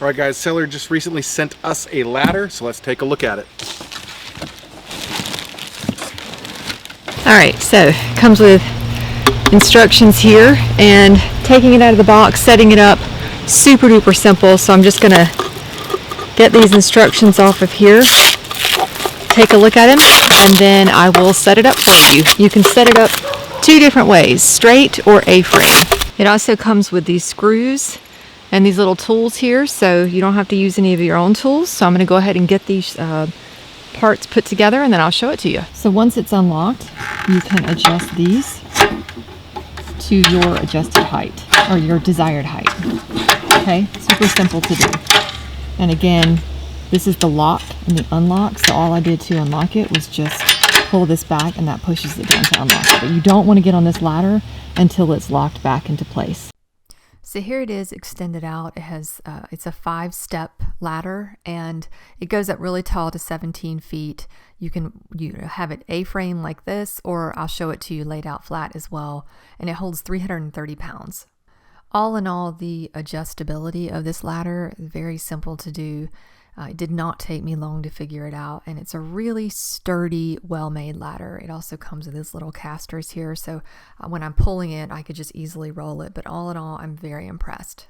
All right guys, seller just recently sent us a ladder, so let's take a look at it. All right, so it comes with instructions here, and taking it out of the box, setting it up, super duper simple. So I'm just gonna get these instructions off of here, take a look at them, and then I will set it up for you. You can set it up two different ways, straight or A-frame. It also comes with these screws and these little tools here, so you don't have to use any of your own tools. So I'm going to go ahead and get these parts put together, and then I'll show it to you. So once it's unlocked, you can adjust these to your adjusted height, or your desired height. Okay, super simple to do. And again, this is the lock and the unlock, so all I did to unlock it was just pull this back, and that pushes it down to unlock it. But you don't want to get on this ladder until it's locked back into place. So here it is extended out. It has it's a 5-step ladder, and it goes up really tall to 17 feet. You can have it A-frame like this, or I'll show it to you laid out flat as well, and it holds 330 pounds. All in all, the adjustability of this ladder is very simple to do. It did not take me long to figure it out, and it's a really sturdy, well-made ladder. It also comes with these little casters here, so when I'm pulling it, I could just easily roll it. But all in all, I'm very impressed.